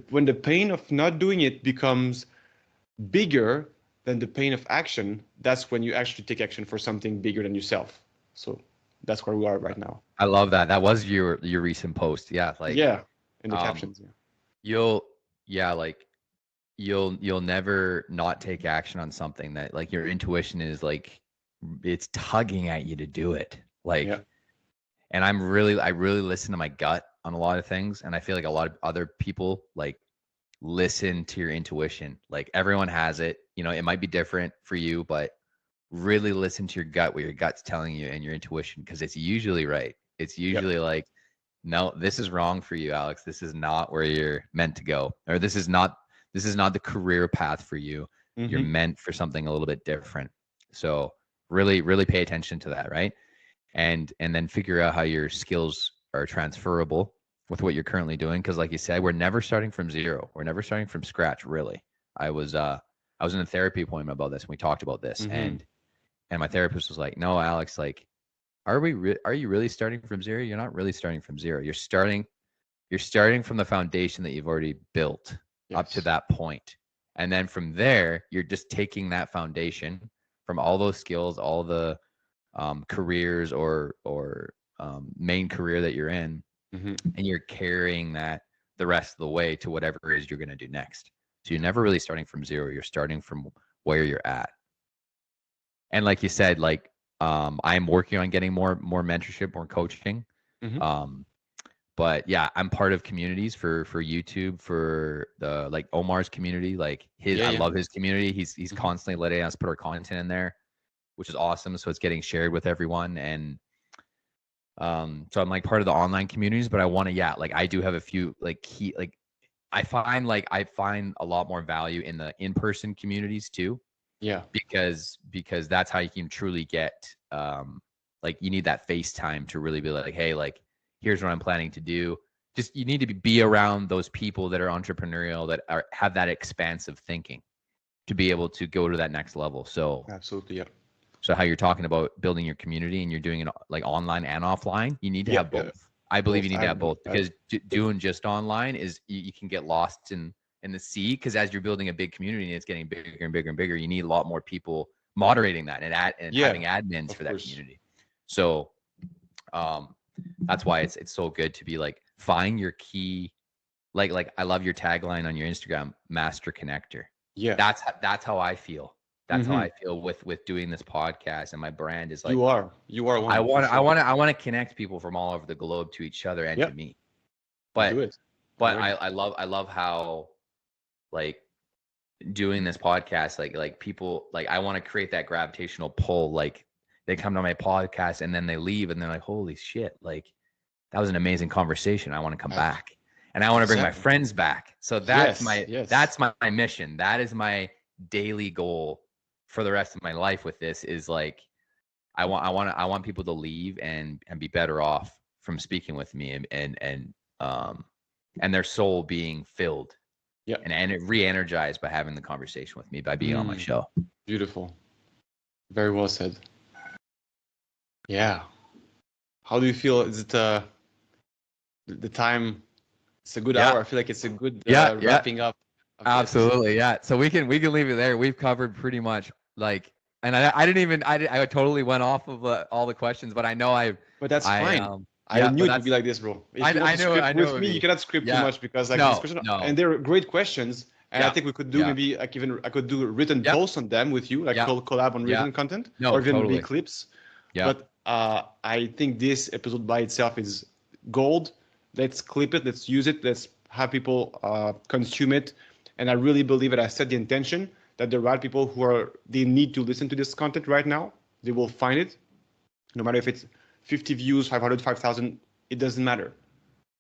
when the pain of not doing it becomes bigger than the pain of action, that's when you actually take action for something bigger than yourself. So that's where we are right now. I love that. That was your recent post. Yeah, like Yeah, in the um, captions. Yeah. you'll yeah, like you'll never not take action on something that like your intuition is like it's tugging at you to do it. Like, Yeah. and I really listen to my gut on a lot of things, and I feel like a lot of other people like listen to your intuition. Like everyone has it, you know, it might be different for you, but really listen to your gut, what your gut's telling you, and your intuition, because it's usually right. It's usually like, no, this is wrong for you, Alex. This is not where you're meant to go, or this is not the career path for you. You're meant for something a little bit different. So really pay attention to that, right? And then figure out how your skills are transferable with what you're currently doing, because like you said, we're never starting from zero. We're never starting from scratch, really. I was in a therapy appointment about this, and we talked about this, and my therapist was like, "No, Alex, like, are you really starting from zero? You're not really starting from zero. You're starting from the foundation that you've already built up to that point. And then from there, you're just taking that foundation from all those skills, all the careers or main career that you're in, and you're carrying that the rest of the way to whatever it is you're going to do next. So you're never really starting from zero. You're starting from where you're at. And like you said, like I'm working on getting more mentorship, more coaching. But yeah, I'm part of communities for YouTube, for the like Omar's community. Like I love his community. He's constantly letting us put our content in there, which is awesome. So it's getting shared with everyone. And so I'm like part of the online communities, but I want to, like I do have a few like key, like I find a lot more value in the in-person communities too. Yeah. Because that's how you can truly get like you need that FaceTime to really be like, hey, like here's what I'm planning to do. Just you need to be around those people that are entrepreneurial, that have that expansive thinking to be able to go to that next level. So absolutely, yeah. So how you're talking about building your community and you're doing it like online and offline, you need to have both. Yeah. I believe you need to have both, because doing just online is you can get lost in the sea, because as you're building a big community and it's getting bigger and bigger and bigger, you need a lot more people moderating that and having admins for that community. So that's why it's so good to be like, find your key, like I love your tagline on your Instagram, master connector. Yeah. That's how I feel. That's how I feel with doing this podcast, and my brand is like, you are one. I want to connect people from all over the globe to each other and to me. But I love how like doing this podcast, like people, like I want to create that gravitational pull. Like they come to my podcast and then they leave and they're like, holy shit, like that was an amazing conversation. I want to come back, and I want to bring my friends back. So that's that's my mission. That is my daily goal for the rest of my life with this, is like I want people to leave and be better off from speaking with me, and their soul being filled, and re-energized by having the conversation with me, by being on my show. Beautiful. Very well said. Yeah. How do you feel? Is it the time? It's a good hour. I feel like it's a good wrapping up. Absolutely. Yeah. So we can leave it there. We've covered pretty much like, and I totally went off of all the questions, but I know but that's fine. I knew it would be like this, bro. I know. With me, you cannot script too much, because like these questions, and they're great questions. And I think we could do maybe like I could do written posts on them with you, like collab on written content, or even be clips. Yeah. But I think this episode by itself is gold. Let's clip it. Let's use it. Let's have people consume it. And I really believe that I set the intention that the right people they need to listen to this content right now. They will find it, no matter if it's 50 views, 500, 5,000. It doesn't matter.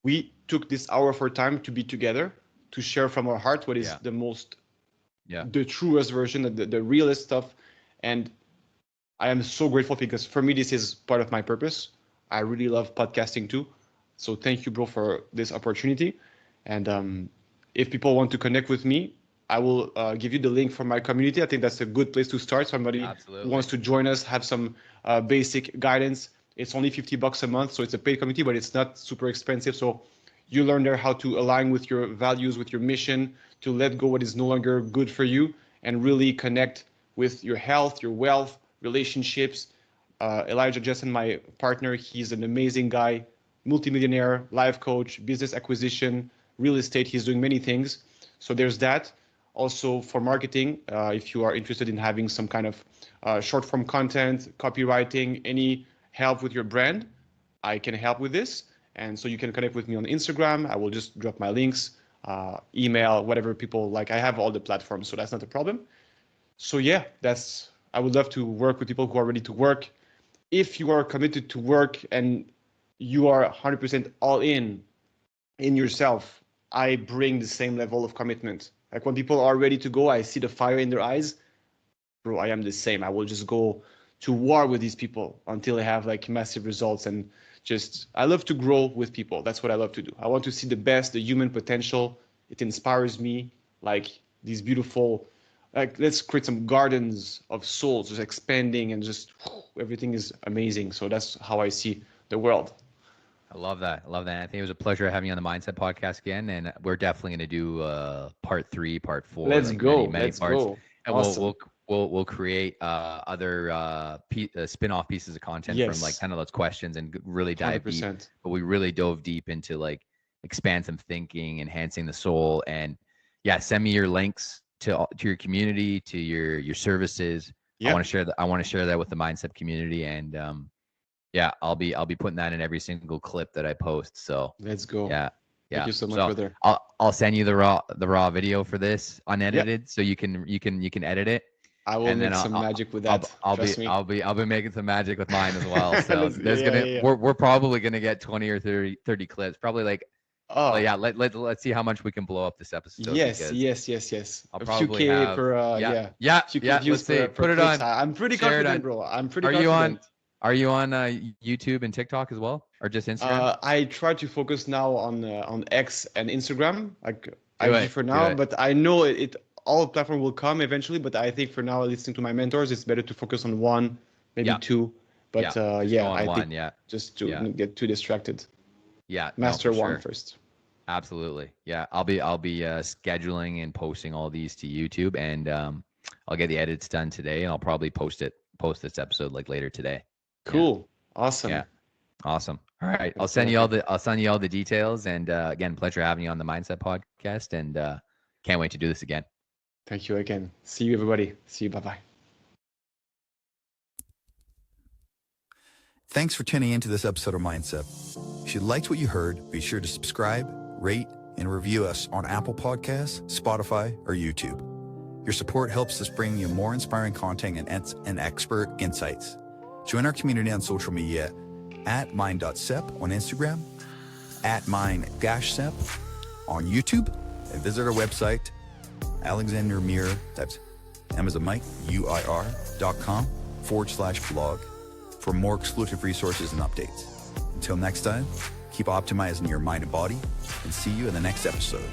We took this hour of our time to be together, to share from our heart what is the most, the truest version, the realest stuff. And I am so grateful, because for me, this is part of my purpose. I really love podcasting too. So thank you, bro, for this opportunity. And if people want to connect with me, I will give you the link for my community. I think that's a good place to start. Somebody Absolutely. who wants to join us, have some basic guidance. It's only $50 a month, so it's a paid community, but it's not super expensive. So you learn there how to align with your values, with your mission, to let go what is no longer good for you, and really connect with your health, your wealth, relationships. Elijah Jessen, my partner, he's an amazing guy, multimillionaire, life coach, business acquisition, real estate. He's doing many things. So there's that. Also for marketing, if you are interested in having some kind of short form content, copywriting, any help with your brand, I can help with this. And so you can connect with me on Instagram. I will just drop my links, email, whatever people like. I have all the platforms, so that's not a problem. So yeah, I would love to work with people who are ready to work. If you are committed to work and you are 100% all in yourself, I bring the same level of commitment. Like when people are ready to go, I see the fire in their eyes. Bro, I am the same. I will just go to war with these people until they have like massive results. And just, I love to grow with people. That's what I love to do. I want to see the best, the human potential. It inspires me, like these beautiful, like let's create some gardens of souls, just expanding, and just everything is amazing. So that's how I see the world. I love that. I love that. I think it was a pleasure having you on the MindCep podcast again, and we're definitely going to do part 3, part 4. Let's like go. Many Let's parts. go. And Awesome. we'll create other spin-off pieces of content from like kind of those questions and really dive 100%. deep. But we really dove deep into like expansive thinking, enhancing the soul, and yeah, send me your links to your community, to your services. Yeah. I want to share that with the MindCep community, and yeah, I'll be putting that in every single clip that I post. So Let's go. yeah. Thank you so much, brother. I'll send you the raw video for this unedited, so you can edit it. I will make some magic with that. I'll be making some magic with mine as well. So Let's- we're probably gonna get 20 or 30 clips. Probably like yeah. Let's see how much we can blow up this episode. Yes. I'll A few probably K have, per yeah. few K views Let's see. per Put it clip. on. I'm pretty Share it confident, on- bro. I'm pretty confident. Are you on YouTube and TikTok as well, or just Instagram? I try to focus now on X and Instagram, like Do IG it, for do now. it. But I know it all platform will come eventually. But I think for now, listening to my mentors, it's better to focus on one, maybe Yeah. two. But Just go on I one, think yeah. just to Yeah. get too distracted. Yeah, Master for one sure. first. Absolutely. Yeah, I'll be scheduling and posting all these to YouTube, and I'll get the edits done today, and I'll probably post this episode like later today. Cool. Awesome. Yeah. Awesome. All right. I'll Thanks send so you much. all the details, and again, pleasure having you on the MindCep podcast, and can't wait to do this again. Thank you again. See you, everybody. See you. Bye-bye. Thanks for tuning into this episode of MindCep. If you liked what you heard, be sure to subscribe, rate, and review us on Apple Podcasts, Spotify, or YouTube. Your support helps us bring you more inspiring content and expert insights. Join our community on social media at mind.cep on Instagram, at mind-cep on YouTube, and visit our website, Alexander Muir, that's M as a Mike, UIR.com/blog for more exclusive resources and updates. Until next time, keep optimizing your mind and body, and see you in the next episode.